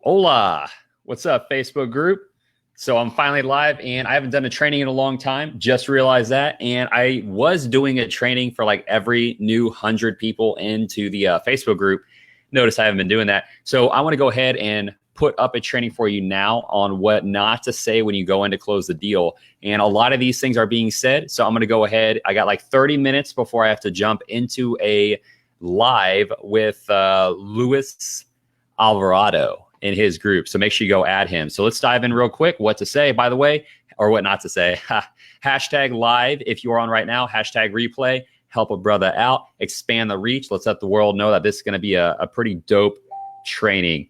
Hola, what's up, Facebook group? So I'm finally live and I haven't done a training in a long time. Just realized that. And I was doing a training for like every new 100 people into the Facebook group. Notice I haven't been doing that. So I want to go ahead and put up a training for you now on what not to say when you go in to close the deal. And a lot of these things are being said. So I'm going to go ahead. I got like 30 minutes before I have to jump into a live with Luis Alvarado in his group. So make sure you go add him. So let's dive in real quick. What to say, by the way, or what not to say. Hashtag live if you are on right now. Hashtag replay. Help a brother out. Expand the reach. Let's let the world know that this is going to be a pretty dope training.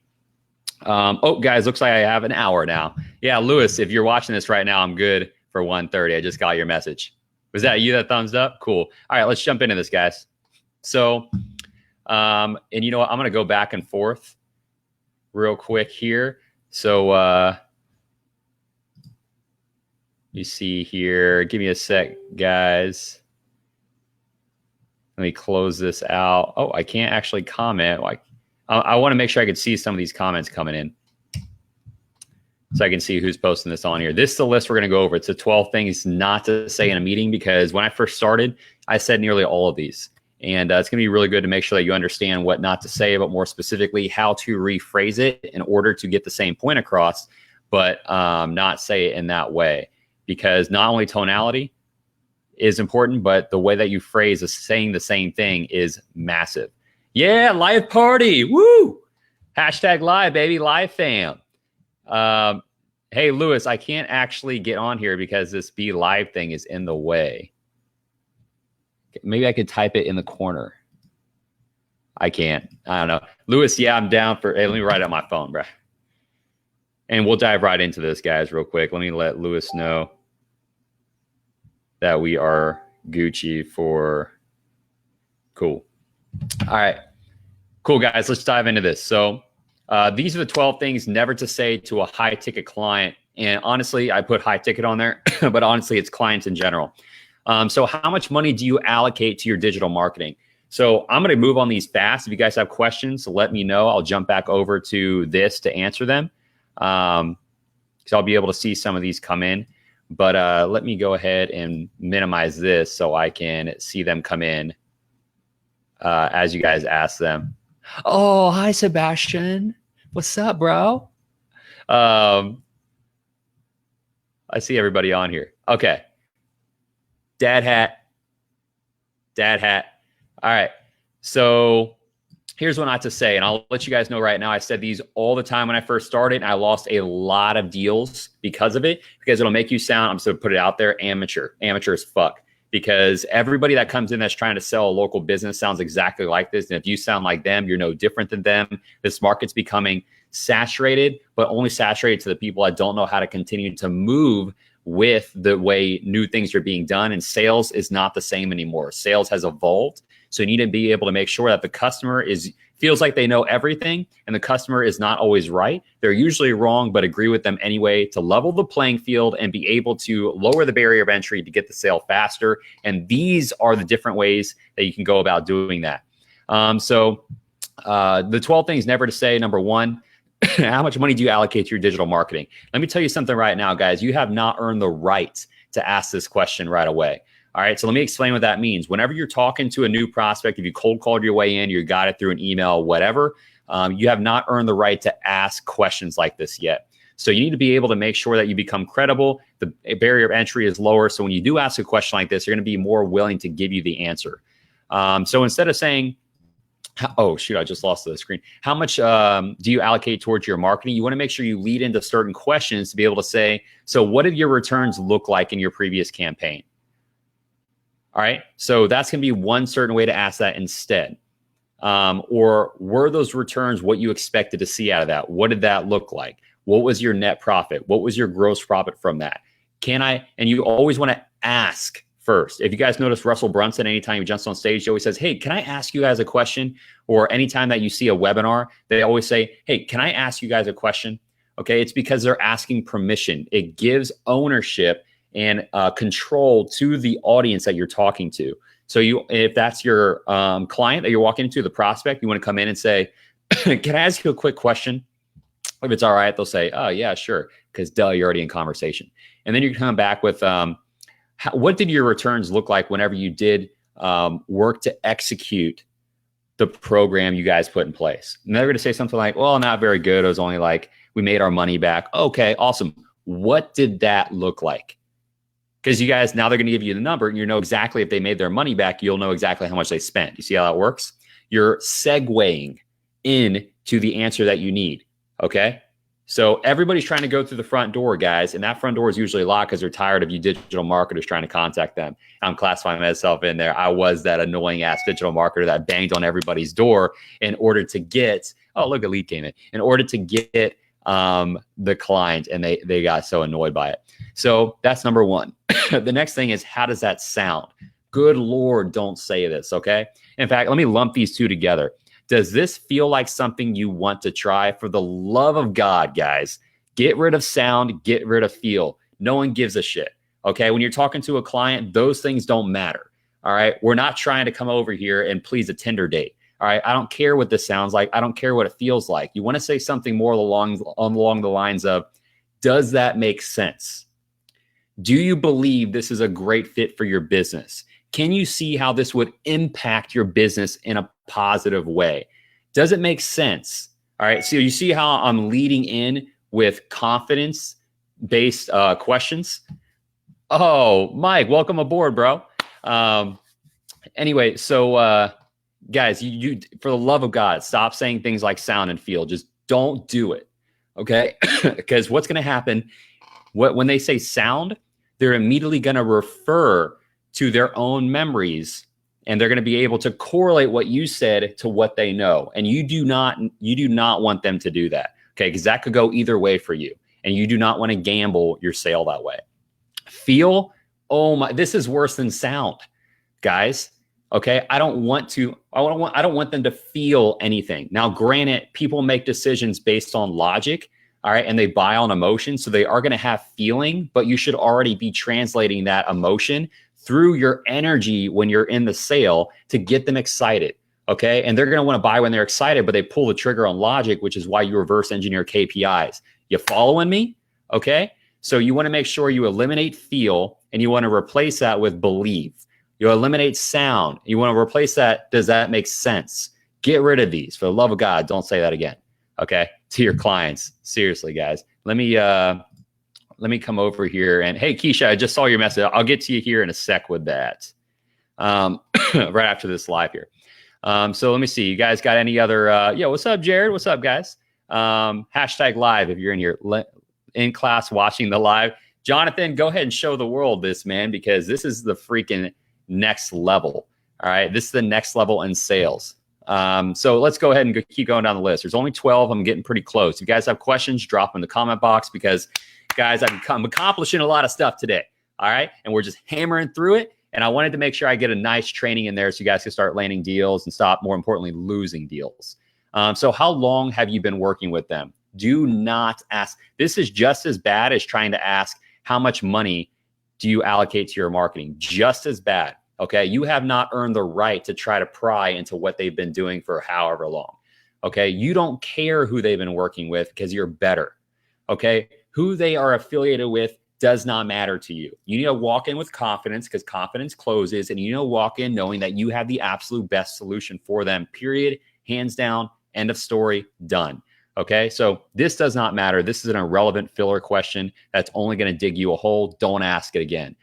Oh, guys, looks like I have an hour now. Yeah, Lewis, if you're watching this right now, I'm good for 1:30. I just got your message. Was that you that thumbs up? Cool. All right, let's jump into this, guys. So, and you know what? I'm going to go back and forth real quick here. So you see here, give me a sec, guys. Let me close this out. Oh, I can't actually comment. Like, I want to make sure I can see some of these comments coming in so I can see who's posting this on here. This is the list we're going to go over. It's the 12 things not to say in a meeting, because when I first started, I said nearly all of these. And it's going to be really good to make sure that you understand what not to say, but more specifically, how to rephrase it in order to get the same point across, but not say it in that way. Because not only tonality is important, but the way that you phrase saying the same thing is massive. Yeah, live party. Woo! Hashtag live, baby. Live fam. Hey, Lewis, I can't actually get on here because this be live thing is in the way. Maybe I could type it in the corner. I can't. I don't know. Lewis, yeah, I'm down for... Hey, let me write out my phone, bro. And we'll dive right into this, guys, real quick. Let me let Lewis know that we are Gucci for... Cool. All right. Cool, guys. Let's dive into this. So these are the 12 things never to say to a high-ticket client. And honestly, I put high ticket on there, but honestly, it's clients in general. So how much money do you allocate to your digital marketing? So I'm going to move on these fast. If you guys have questions, let me know. I'll jump back over to this to answer them. So I'll be able to see some of these come in. But let me go ahead and minimize this so I can see them come in as you guys ask them. Oh, hi, Sebastian. What's up, bro? I see everybody on here. Okay. Dad hat. All right. So here's what not to say. And I'll let you guys know right now. I said these all the time when I first started. And I lost a lot of deals because of it, because it'll make you sound, I'm just going to put it out there, amateur as fuck. Because everybody that comes in that's trying to sell a local business sounds exactly like this. And if you sound like them, you're no different than them. This market's becoming saturated, but only saturated to the people that don't know how to continue to move with the way new things are being done. And sales is not the same anymore. Sales has evolved. So you need to be able to make sure that the customer feels like they know everything, and the customer is not always right. They're usually wrong, but agree with them anyway, to level the playing field and be able to lower the barrier of entry to get the sale faster. And these are the different ways that you can go about doing that. So the 12 things never to say. Number one, how much money do you allocate to your digital marketing? Let me tell you something right now, guys. You have not earned the right to ask this question right away. All right, so let me explain what that means. Whenever you're talking to a new prospect, if you cold called your way in, you got it through an email, whatever, you have not earned the right to ask questions like this yet. So you need to be able to make sure that you become credible. The barrier of entry is lower. So when you do ask a question like this, you're going to be more willing to give you the answer. So instead of saying, oh, shoot, I just lost the screen. How much do you allocate towards your marketing? You want to make sure you lead into certain questions to be able to say, so what did your returns look like in your previous campaign? All right, so that's going to be one certain way to ask that instead. Or were those returns what you expected to see out of that? What did that look like? What was your net profit? What was your gross profit from that? And you always want to ask first. If you guys notice Russell Brunson, anytime he jumps on stage, he always says, hey, can I ask you guys a question? Or anytime that you see a webinar, they always say, hey, can I ask you guys a question? Okay, it's because they're asking permission. It gives ownership and control to the audience that you're talking to. So if that's your client that you're walking into, the prospect, you want to come in and say, can I ask you a quick question? If it's all right, they'll say, oh, yeah, sure, because duh, you're already in conversation. And then you come back with, what did your returns look like whenever you did work to execute the program you guys put in place? And they're going to say something like, well, not very good. It was only like we made our money back. Okay, awesome. What did that look like? Because you guys, now they're going to give you the number and you know exactly if they made their money back, you'll know exactly how much they spent. You see how that works? You're segueing in to the answer that you need. Okay. So everybody's trying to go through the front door, guys. And that front door is usually locked because they're tired of you digital marketers trying to contact them. I'm classifying myself in there. I was that annoying ass digital marketer that banged on everybody's door in order to get, oh, look, a lead came in order to get the client, and they got so annoyed by it. So that's number one. The next thing is, how does that sound? Good Lord, don't say this, okay? In fact, let me lump these two together. Does this feel like something you want to try? For the love of God, guys, get rid of sound, get rid of feel. No one gives a shit, okay? When you're talking to a client, those things don't matter, all right? We're not trying to come over here and please a Tinder date. All right, I don't care what this sounds like. I don't care what it feels like. You want to say something more along the lines of, does that make sense? Do you believe this is a great fit for your business? Can you see how this would impact your business in a positive way? Does it make sense? All right, so you see how I'm leading in with confidence-based questions? Oh, Mike, welcome aboard, bro. Anyway, so guys, you for the love of God, stop saying things like sound and feel. Just don't do it, okay? Because what's going to happen when they say sound, they're immediately going to refer to their own memories, and they're going to be able to correlate what you said to what they know. And you do not want them to do that, okay? Because that could go either way for you, and you do not want to gamble your sale that way. Feel, oh my, this is worse than sound, guys. Okay, I don't want them to feel anything. Now, granted, people make decisions based on logic, all right, and they buy on emotion, so they are going to have feeling, but you should already be translating that emotion through your energy when you're in the sale to get them excited, okay? And they're going to want to buy when they're excited, but they pull the trigger on logic, which is why you reverse engineer KPIs. You following me? Okay, so you want to make sure you eliminate feel, and you want to replace that with believe. You eliminate sound. You want to replace that. Does that make sense? Get rid of these. For the love of God, don't say that again. Okay, to your clients. Seriously, guys. Let me come over here and hey, Keisha, I just saw your message. I'll get to you here in a sec with that. Right after this live here. So let me see. You guys got any other? Yeah. What's up, Jared? What's up, guys? Hashtag live if you're in here in class watching the live. Jonathan, go ahead and show the world this, man, because this is the freaking next level. All right. This is the next level in sales. So let's go ahead and keep going down the list. There's only 12. I'm getting pretty close. If you guys have questions, drop them in the comment box because, guys, I'm accomplishing a lot of stuff today. All right. And we're just hammering through it. And I wanted to make sure I get a nice training in there so you guys can start landing deals and stop, more importantly, losing deals. So how long have you been working with them? Do not ask. This is just as bad as trying to ask how much money do you allocate to your marketing? Just as bad. Okay, you have not earned the right to try to pry into what they've been doing for however long. Okay, you don't care who they've been working with because you're better. Okay, who they are affiliated with does not matter to you. You need to walk in with confidence because confidence closes, and you need to walk in knowing that you have the absolute best solution for them, period, hands down, end of story, done. Okay, so this does not matter. This is an irrelevant filler question that's only going to dig you a hole. Don't ask it again.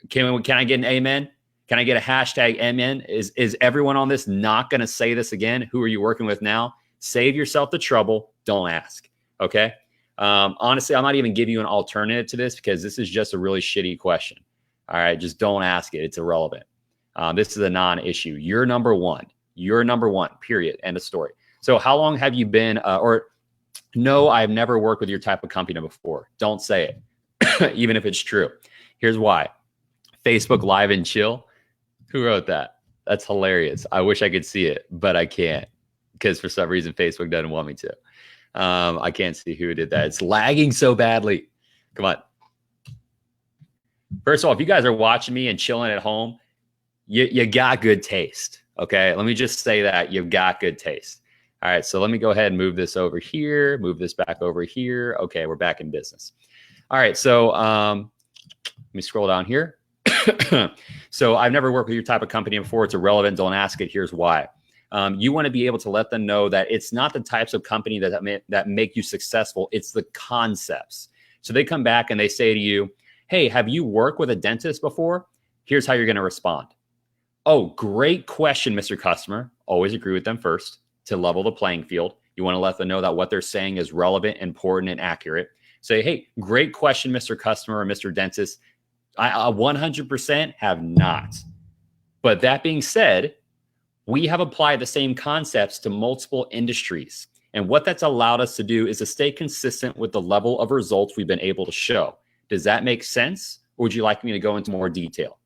Can I get an amen? Can I get a hashtag amen? Is everyone on this not going to say this again? Who are you working with now? Save yourself the trouble. Don't ask. Okay. Honestly, I'm not even giving you an alternative to this because this is just a really shitty question. All right. Just don't ask it. It's irrelevant. This is a non-issue. You're number one. You're number one, period. End of story. So how long have you been, no, I've never worked with your type of company before. Don't say it, even if it's true. Here's why. Facebook Live and Chill. Who wrote that? That's hilarious. I wish I could see it, but I can't because for some reason Facebook doesn't want me to. I can't see who did that. It's lagging so badly. Come on. First of all, if you guys are watching me and chilling at home, you got good taste. Okay. Let me just say that you've got good taste. All right, so let me go ahead and move this over here, move this back over here. Okay, we're back in business. All right, so let me scroll down here. So I've never worked with your type of company before. It's irrelevant. Don't ask it. Here's why. You want to be able to let them know that it's not the types of company that make you successful. It's the concepts. So they come back and they say to you, hey, have you worked with a dentist before? Here's how you're going to respond. Oh, great question, Mr. Customer. Always agree with them first to level the playing field. You want to let them know that what they're saying is relevant, important, and accurate. Say, hey, great question, Mr. Customer or Mr. Dentist. I 100% have not. But that being said, we have applied the same concepts to multiple industries. And what that's allowed us to do is to stay consistent with the level of results we've been able to show. Does that make sense? Or would you like me to go into more detail?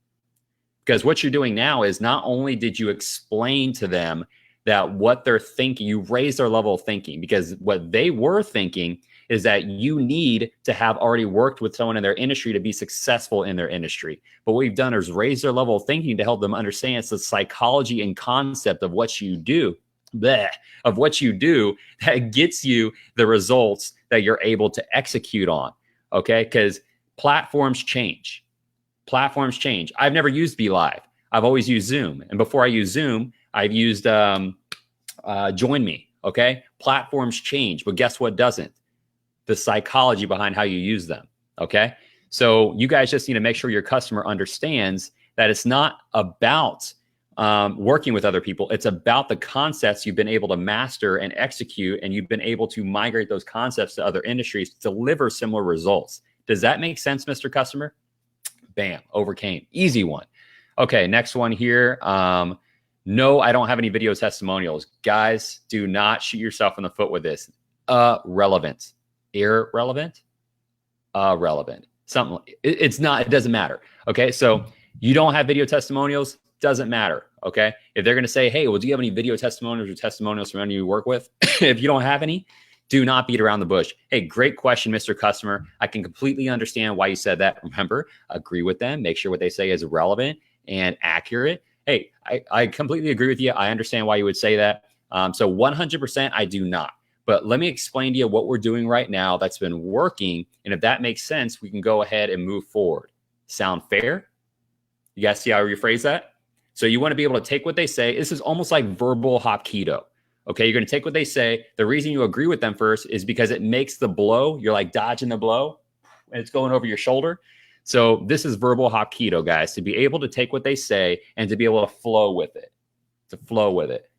Because what you're doing now is not only did you explain to them that what they're thinking, you raised their level of thinking, because what they were thinking is that you need to have already worked with someone in their industry to be successful in their industry. But what we've done is raise their level of thinking to help them understand it's the psychology and concept of what you do, that gets you the results that you're able to execute on, okay? Because platforms change. Platforms change. I've never used BeLive. I've always used Zoom. And before I used Zoom, I've used Join Me, okay? Platforms change, but guess what doesn't? The psychology behind how you use them, okay? So you guys just need to make sure your customer understands that it's not about working with other people. It's about the concepts you've been able to master and execute, and you've been able to migrate those concepts to other industries to deliver similar results. Does that make sense, Mr. Customer? Bam, overcame. Easy one. Okay, next one here. No, I don't have any video testimonials. Guys, do not shoot yourself in the foot with this. Relevant. Irrelevant? Relevant. Something. It's not, it doesn't matter. Okay, so you don't have video testimonials, doesn't matter. Okay, if they're going to say, hey, well, do you have any video testimonials or testimonials from anyone you work with? If you don't have any, do not beat around the bush. Hey, great question, Mr. Customer. I can completely understand why you said that. Remember, agree with them. Make sure what they say is relevant and accurate. Hey, I completely agree with you. I understand why you would say that. So 100%, I do not. But let me explain to you what we're doing right now that's been working. And if that makes sense, we can go ahead and move forward. Sound fair? You guys see how I rephrase that? So you want to be able to take what they say. This is almost like verbal Hapkido. Okay, you're going to take what they say. The reason you agree with them first is because it makes the blow. You're like dodging the blow and it's going over your shoulder. So this is verbal Hapkido, guys, to be able to take what they say and to be able to flow with it. To flow with it.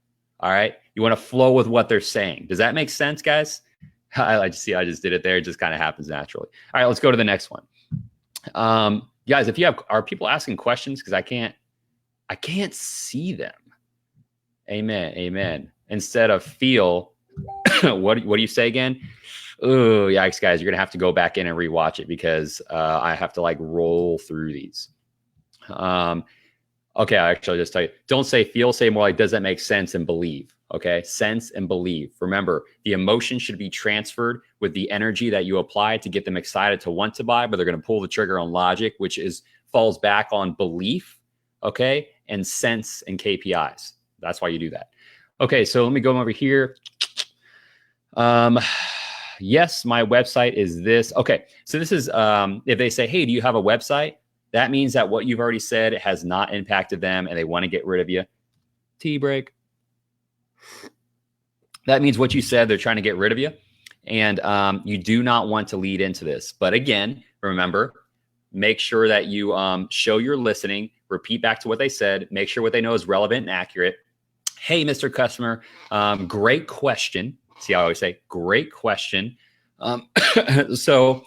All right. You want to flow with what they're saying. Does that make sense, guys? I just did it there. It just kind of happens naturally. All right, let's go to the next one. Guys, if you have, are people asking questions? Because I can't see them. Amen. Amen. Instead of feel, what do you say again? Oh, yikes, guys. You're going to have to go back in and rewatch it because I have to like roll through these. Okay, I actually just tell you, don't say feel, say more like, does that make sense and believe? Okay, sense and believe. Remember, the emotion should be transferred with the energy that you apply to get them excited to want to buy, but they're going to pull the trigger on logic, which falls back on belief, okay, and sense and KPIs. That's why you do that. Okay, so let me go over here. Yes, my website is this. Okay, so this is, if they say, hey, do you have a website? That means that what you've already said has not impacted them and they want to get rid of you. Tea break. That means what you said, they're trying to get rid of you. And you do not want to lead into this. But again, remember, make sure that you show you're listening, repeat back to what they said, make sure what they know is relevant and accurate. Hey, Mr. Customer, great question. See how I always say, great question. So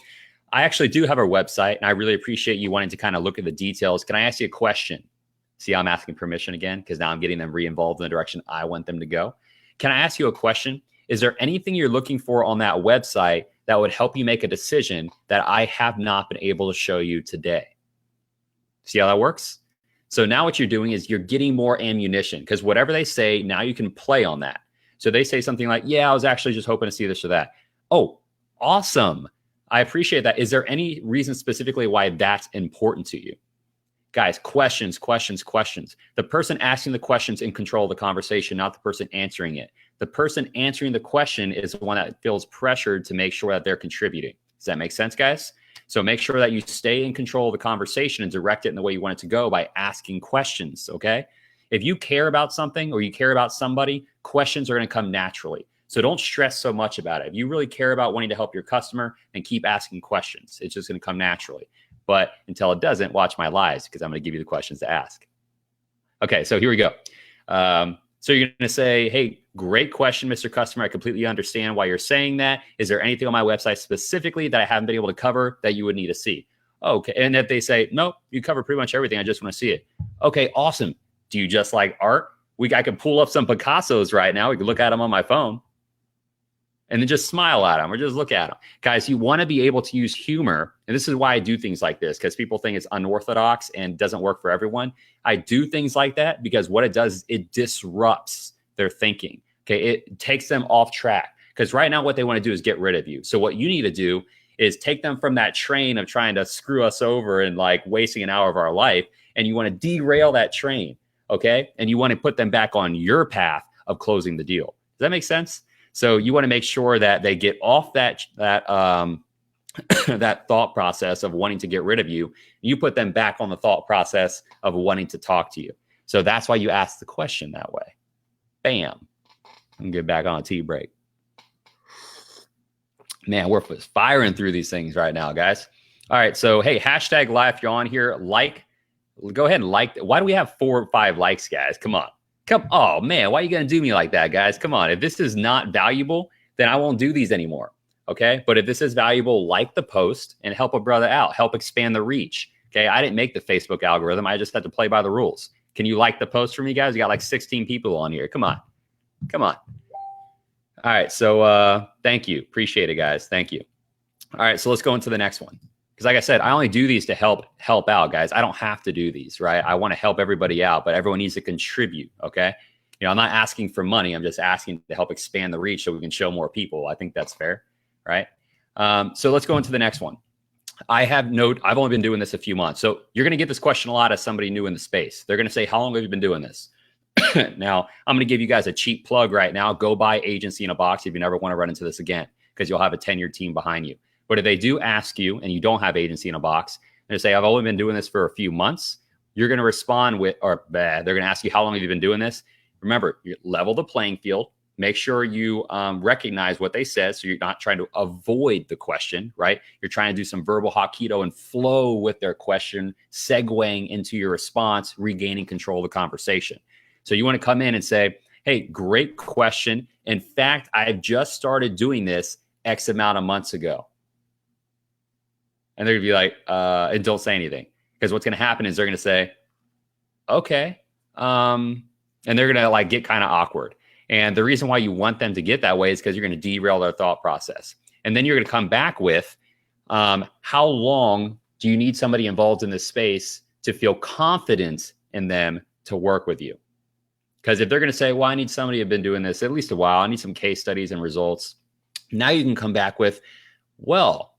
I actually do have a website, and I really appreciate you wanting to kind of look at the details. Can I ask you a question? See how I'm asking permission again, because now I'm getting them re-involved in the direction I want them to go. Can I ask you a question? Is there anything you're looking for on that website that would help you make a decision that I have not been able to show you today? See how that works? So now what you're doing is you're getting more ammunition, because whatever they say, now you can play on that. So they say something like, yeah, I was actually just hoping to see this or that. Oh, awesome. I appreciate that. Is there any reason specifically why that's important to you? Guys, questions, questions, questions. The person asking the questions in control of the conversation, not the person answering it. The person answering the question is the one that feels pressured to make sure that they're contributing. Does that make sense, guys? So make sure that you stay in control of the conversation and direct it in the way you want it to go by asking questions, okay? If you care about something or you care about somebody, questions are going to come naturally. So don't stress so much about it. If you really care about wanting to help your customer, then keep asking questions. It's just going to come naturally. But until it doesn't, watch my lives because I'm going to give you the questions to ask. Okay, so here we go. So you're going to say, hey, great question, Mr. Customer. I completely understand why you're saying that. Is there anything on my website specifically that I haven't been able to cover that you would need to see? Okay. And if they say, nope, you cover pretty much everything. I just want to see it. Okay, awesome. Do you just like art? I could pull up some Picassos right now. We could look at them on my phone and then just smile at them or just look at them. Guys, you want to be able to use humor. And this is why I do things like this, because people think it's unorthodox and doesn't work for everyone. I do things like that because what it does is it disrupts their thinking. Okay, it takes them off track because right now what they want to do is get rid of you. So what you need to do is take them from that train of trying to screw us over and like wasting an hour of our life. And you want to derail that train. Okay. And you want to put them back on your path of closing the deal. Does that make sense? So you want to make sure that they get off that that thought process of wanting to get rid of you. You put them back on the thought process of wanting to talk to you. So that's why you ask the question that way. Bam. I'm get back on a tea break. Man, we're firing through these things right now, guys. All right. So, hey, hashtag live if you're on here. Go ahead and like. Why do we have 4 or 5 likes, guys? Come on. Oh, man, why are you going to do me like that, guys? Come on. If this is not valuable, then I won't do these anymore, okay? But if this is valuable, like the post and help a brother out. Help expand the reach, okay? I didn't make the Facebook algorithm. I just had to play by the rules. Can you like the post for me, guys? You got like 16 people on here. Come on. Come on. All right, so thank you. Appreciate it, guys. Thank you. All right, so let's go into the next one. Because like I said, I only do these to help out, guys. I don't have to do these, right? I want to help everybody out, but everyone needs to contribute, okay? You know, I'm not asking for money. I'm just asking to help expand the reach so we can show more people. I think that's fair, right? So let's go into the next one. I've only been doing this a few months. So you're going to get this question a lot as somebody new in the space. They're going to say, how long have you been doing this? Now, I'm going to give you guys a cheap plug right now. Go buy Agency in a Box if you never want to run into this again, because you'll have a tenured team behind you. But if they do ask you and you don't have Agency in a Box, and they say, I've only been doing this for a few months, you're going to respond with, they're going to ask you, how long have you been doing this? Remember, you level the playing field. Make sure you recognize what they said, so you're not trying to avoid the question, right? You're trying to do some verbal Hapkido and flow with their question, segueing into your response, regaining control of the conversation. So you want to come in and say, hey, great question. In fact, I've just started doing this X amount of months ago. And they're going to be like, and don't say anything. Because what's going to happen is they're going to say, okay. And they're going to like get kind of awkward. And the reason why you want them to get that way is because you're going to derail their thought process. And then you're going to come back with, how long do you need somebody involved in this space to feel confident in them to work with you? Because if they're going to say, well, I need somebody who's been doing this at least a while, I need some case studies and results. Now you can come back with, well,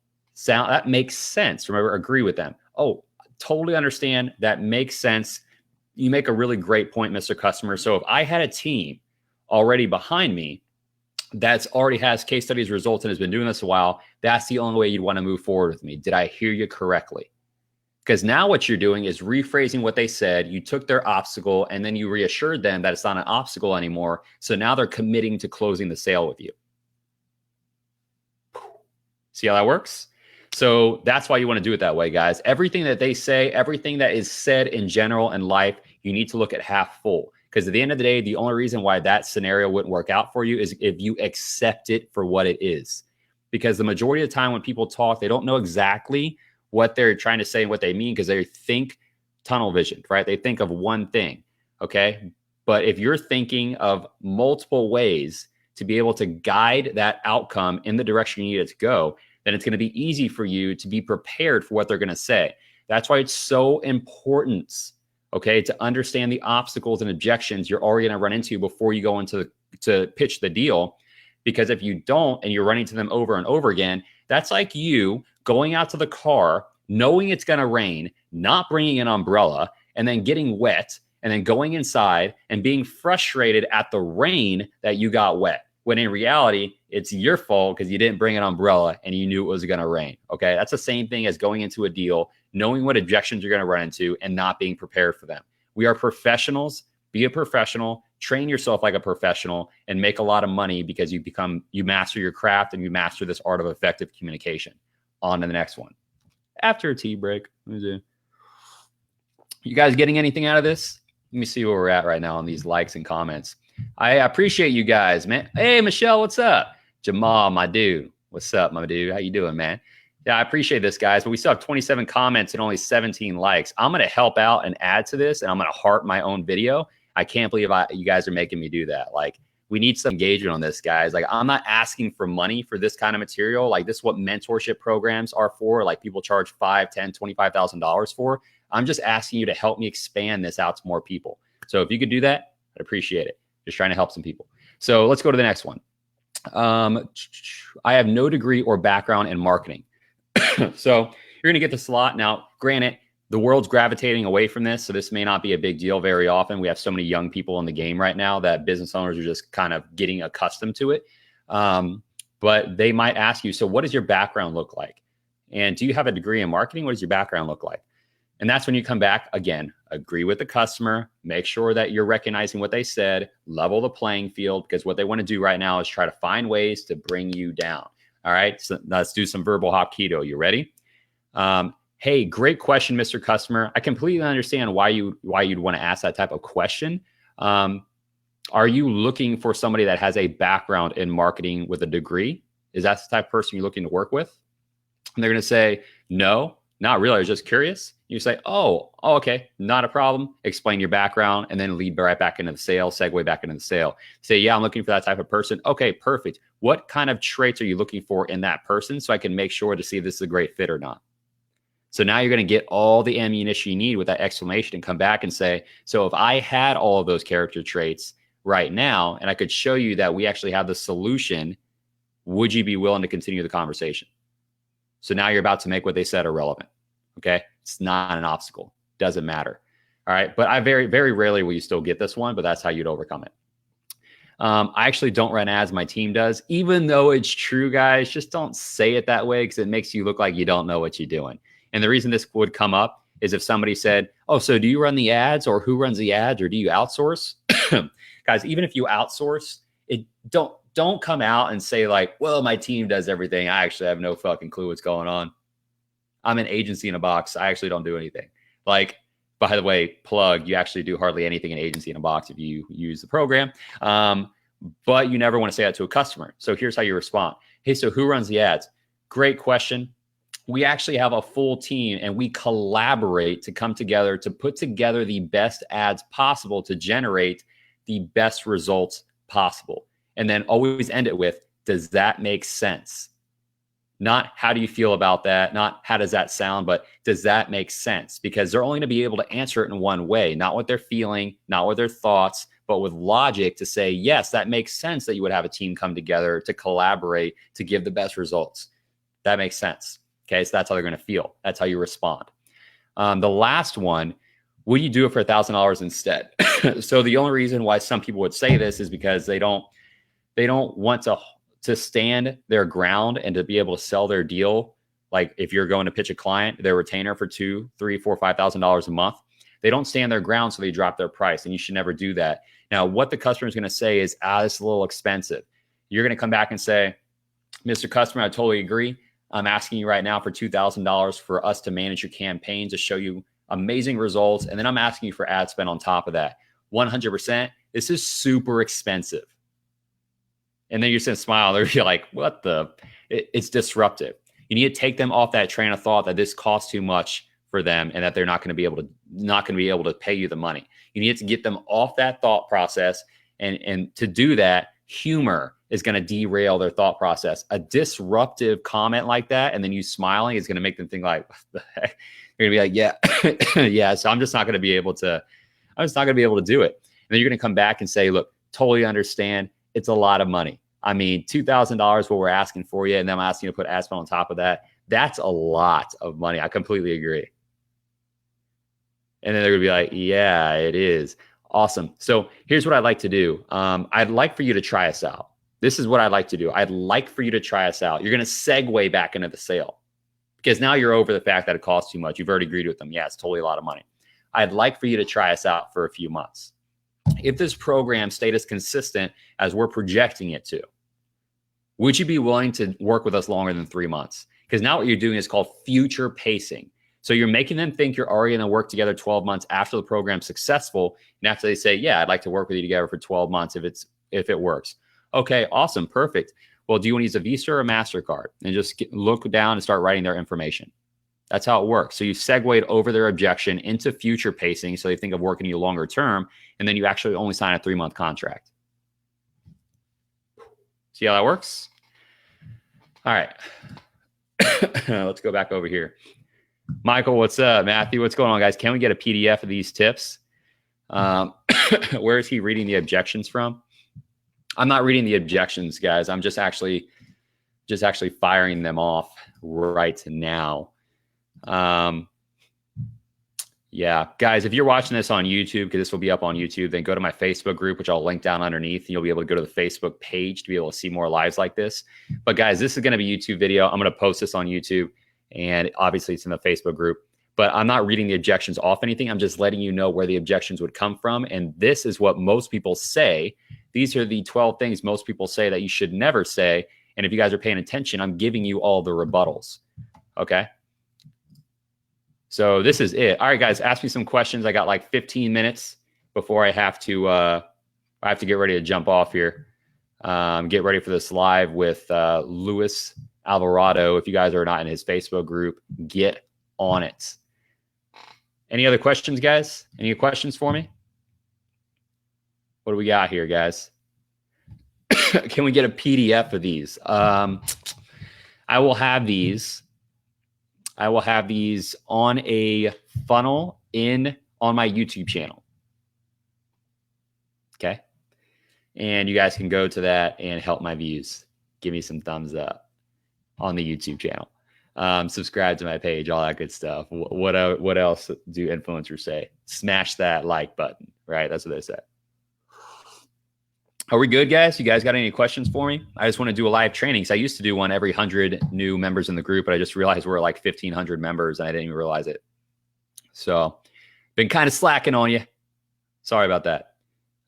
that makes sense. Remember, agree with them. Oh, totally understand. That makes sense. You make a really great point, Mr. Customer. So if I had a team already behind me that's already has case studies, results, and has been doing this a while, that's the only way you'd want to move forward with me. Did I hear you correctly? Because now what you're doing is rephrasing what they said. You took their obstacle and then you reassured them that it's not an obstacle anymore. So now they're committing to closing the sale with you. See how that works? So that's why you want to do it that way, guys. Everything that they say, everything that is said in general in life, you need to look at half full. Because at the end of the day, the only reason why that scenario wouldn't work out for you is if you accept it for what it is. Because the majority of the time when people talk, they don't know exactly what they're trying to say and what they mean because they think tunnel vision, right? They think of one thing, okay? But if you're thinking of multiple ways to be able to guide that outcome in the direction you need it to go, then it's going to be easy for you to be prepared for what they're going to say. That's why it's so important, okay, to understand the obstacles and objections you're already going to run into before you go into to pitch the deal. Because if you don't and you're running to them over and over again, that's like you going out to the car knowing it's going to rain, not bringing an umbrella, and then getting wet, and then going inside and being frustrated at the rain that you got wet. When in reality, it's your fault because you didn't bring an umbrella and you knew it was going to rain. Okay. That's the same thing as going into a deal, knowing what objections you're going to run into and not being prepared for them. We are professionals. Be a professional, train yourself like a professional, and make a lot of money because you master your craft and you master this art of effective communication. On to the next one. After a tea break. You guys getting anything out of this? Let me see where we're at right now on these likes and comments. I appreciate you guys, man. Hey, Michelle, what's up? Jamal, my dude. What's up, my dude? How you doing, man? Yeah, I appreciate this, guys. But we still have 27 comments and only 17 likes. I'm going to help out and add to this, and I'm going to heart my own video. I can't believe you guys are making me do that. Like, we need some engagement on this, guys. Like, I'm not asking for money for this kind of material. Like, this is what mentorship programs are for. Like, people charge $5,000, $10,000, $25,000 for. I'm just asking you to help me expand this out to more people. So if you could do that, I'd appreciate it. Just trying to help some people. So let's go to the next one. I have no degree or background in marketing. So you're going to get this a lot. Now, granted, the world's gravitating away from this, so this may not be a big deal very often. We have so many young people in the game right now that business owners are just kind of getting accustomed to it. But they might ask you, so what does your background look like? And do you have a degree in marketing? What does your background look like? And that's when you come back, again, agree with the customer, make sure that you're recognizing what they said, level the playing field, because what they want to do right now is try to find ways to bring you down. All right, so let's do some verbal hapkido. You ready? Hey, great question, Mr. Customer. I completely understand why you'd want to ask that type of question. Are you looking for somebody that has a background in marketing with a degree? Is that the type of person you're looking to work with? And they're going to say, no, not really. I was just curious. You say, oh, okay, not a problem. Explain your background and then lead right back into the sale, segue back into the sale. Say, yeah, I'm looking for that type of person. Okay, perfect. What kind of traits are you looking for in that person so I can make sure to see if this is a great fit or not? So now you're going to get all the ammunition you need with that exclamation and come back and say, so if I had all of those character traits right now and I could show you that we actually have the solution, would you be willing to continue the conversation? So now you're about to make what they said irrelevant. Okay. It's not an obstacle. Doesn't matter. All right. But I very, very rarely will you still get this one, but that's how you'd overcome it. I actually don't run ads. My team does, even though it's true, guys. Just don't say it that way because it makes you look like you don't know what you're doing. And the reason this would come up is if somebody said, oh, so do you run the ads or who runs the ads or do you outsource? Guys, even if you outsource, don't come out and say like, well, my team does everything. I actually have no fucking clue what's going on. I'm an agency in a box. I actually don't do anything. Like, by the way, plug, you actually do hardly anything in agency in a box if you use the program. But you never want to say that to a customer. So here's how you respond. Hey, so who runs the ads? Great question. We actually have a full team and we collaborate to come together to put together the best ads possible to generate the best results possible. And then always end it with, does that make sense? Not how do you feel about that? Not how does that sound, but does that make sense? Because they're only going to be able to answer it in one way, not what they're feeling, not what their thoughts, but with logic to say, yes, that makes sense that you would have a team come together to collaborate to give the best results. That makes sense. Okay, so that's how they're going to feel. That's how you respond. The last one, would you do it for $1,000 instead? So the only reason why some people would say this is because they don't want to stand their ground and to be able to sell their deal. Like if you're going to pitch a client, their retainer for $2,000, $3,000, $4,000, $5,000 a month, they don't stand their ground, so they drop their price, and you should never do that. Now, what the customer is going to say is, this is a little expensive. You're going to come back and say, Mr. Customer, I totally agree. I'm asking you right now for $2,000 for us to manage your campaign to show you amazing results. And then I'm asking you for ad spend on top of that. 100%. This is super expensive. And then you're going to smile. They're like, what the? It's disruptive. You need to take them off that train of thought that this costs too much for them and that they're not going to be able to pay you the money. You need to get them off that thought process. And to do that, humor is going to derail their thought process. A disruptive comment like that, and then you smiling is going to make them think like, what the heck? You're going to be like, yeah, yeah. So I'm just not going to be able to do it. And then you're going to come back and say, look, totally understand. It's a lot of money. I mean, $2,000 what we're asking for you. And then I'm asking you to put ad spend on top of that. That's a lot of money. I completely agree. And then they're going to be like, yeah, it is. Awesome. So here's what I'd like to do. I'd like for you to try us out. This is what I'd like to do. I'd like for you to try us out. You're going to segue back into the sale because now you're over the fact that it costs too much. You've already agreed with them. Yeah, it's totally a lot of money. I'd like for you to try us out for a few months. If this program stayed as consistent as we're projecting it to, would you be willing to work with us longer than 3 months? Because now what you're doing is called future pacing. So you're making them think you're already going to work together 12 months after the program's successful. And after they say, yeah, I'd like to work with you together for 12 months if it works. Okay, awesome, perfect. Well, do you want to use a Visa or a MasterCard? And just look down and start writing their information. That's how it works. So you segued over their objection into future pacing. So they think of working you longer term. And then you actually only sign a 3-month contract. See how that works? All right. Let's go back over here. Michael, what's up? Matthew, what's going on, guys? Can we get a PDF of these tips? Where is he reading the objections from? I'm not reading the objections, guys. I'm just actually firing them off right now. Yeah, guys, if you're watching this on YouTube, because this will be up on YouTube, then go to my Facebook group, which I'll link down underneath. You'll be able to go to the Facebook page to be able to see more lives like this. But guys, this is going to be a YouTube video. I'm going to post this on YouTube, and obviously it's in the Facebook group. But I'm not reading the objections off anything. I'm just letting you know where the objections would come from. And this is what most people say. These are the 12 things most people say that you should never say. And if you guys are paying attention, I'm giving you all the rebuttals. Okay? So this is it. All right, guys, ask me some questions. I got like 15 minutes before I have to get ready to jump off here. Get ready for this live with Luis Alvarado. If you guys are not in his Facebook group, get on it. Any other questions, guys? Any questions for me? What do we got here, guys? Can we get a PDF of these? I will have these. I will have these on a funnel on my YouTube channel. Okay. And you guys can go to that and help my views. Give me some thumbs up on the YouTube channel. Subscribe to my page, all that good stuff. What else do influencers say? Smash that like button, right? That's what they say. Are we good, guys? You guys got any questions for me? I just want to do a live training. So I used to do one every 100 new members in the group, but I just realized we're like 1,500 members and I didn't even realize it. So been kind of slacking on you. Sorry about that.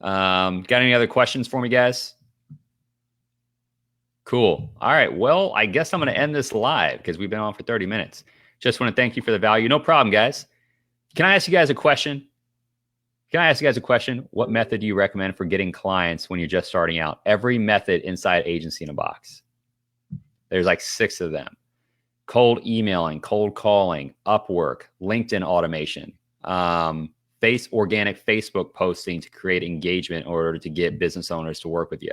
Got any other questions for me, guys? Cool. All right. Well, I guess I'm going to end this live because we've been on for 30 minutes. Just want to thank you for the value. No problem, guys. Can I ask you guys a question? What method do you recommend for getting clients when you're just starting out? Every method inside Agency in a Box. There's like 6 of them. Cold emailing, cold calling, Upwork, LinkedIn automation, organic Facebook posting to create engagement in order to get business owners to work with you.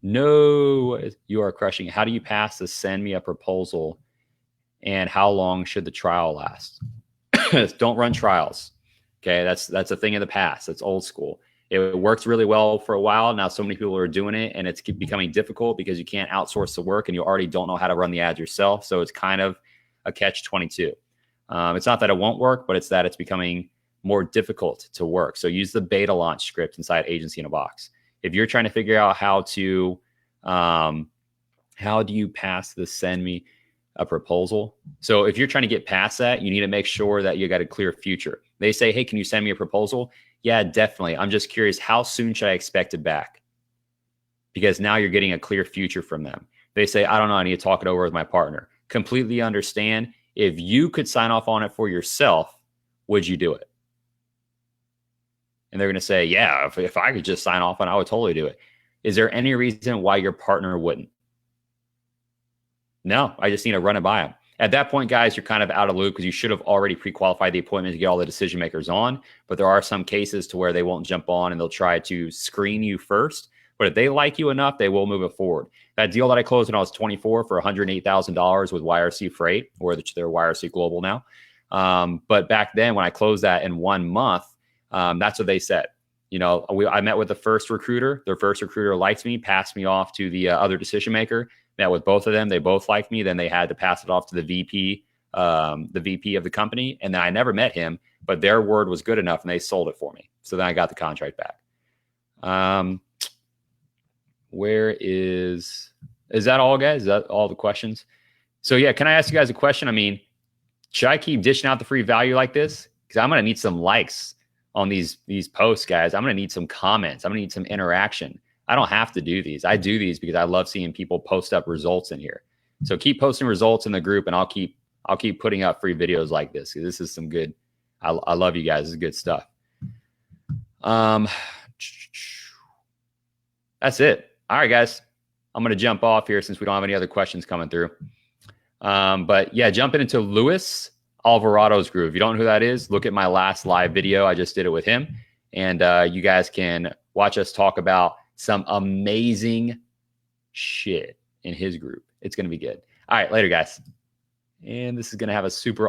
No, you are crushing it. How do you pass the send me a proposal? And how long should the trial last? Don't run trials. Okay, that's a thing of the past. That's old school. It works really well for a while. Now so many people are doing it, and it's becoming difficult because you can't outsource the work, and you already don't know how to run the ads yourself. So it's kind of a catch-22. It's not that it won't work, but it's that it's becoming more difficult to work. So use the beta launch script inside Agency in a Box. If you're trying to figure out how do you pass the send me a proposal? So if you're trying to get past that, you need to make sure that you got a clear future. They say, hey, can you send me a proposal? Yeah, definitely. I'm just curious, how soon should I expect it back? Because now you're getting a clear future from them. They say, I don't know, I need to talk it over with my partner. Completely understand. If you could sign off on it for yourself, would you do it? And they're going to say, yeah, if I could just sign off on it, I would totally do it. Is there any reason why your partner wouldn't? No, I just need to run it by them. At that point, guys, you're kind of out of loop because you should have already pre-qualified the appointment to get all the decision makers on. But there are some cases to where they won't jump on and they'll try to screen you first. But if they like you enough, they will move it forward. That deal that I closed when I was 24 for $108,000 with YRC Freight, or they're YRC Global now. But back then, when I closed that in 1 month, that's what they said. I met with the first recruiter. Their first recruiter liked me, passed me off to the other decision maker. Met with both of them. They both liked me. Then they had to pass it off to the VP of the company. And then I never met him, but their word was good enough and they sold it for me. So then I got the contract back. Is that all, guys? Is that all the questions? So yeah, can I ask you guys a question? I mean, should I keep dishing out the free value like this? Because I'm going to need some likes on these posts, guys. I'm going to need some comments. I'm going to need some interaction. I don't have to do these. I do these because I love seeing people post up results in here. So keep posting results in the group, and I'll keep putting up free videos like this. This is some good. I love you guys. This is good stuff. That's it. All right, guys. I'm going to jump off here since we don't have any other questions coming through. But yeah, jumping into Luis Alvarado's group. If you don't know who that is, look at my last live video. I just did it with him. And you guys can watch us talk about some amazing shit in his group. It's going to be good. All right, later, guys. And this is going to have a super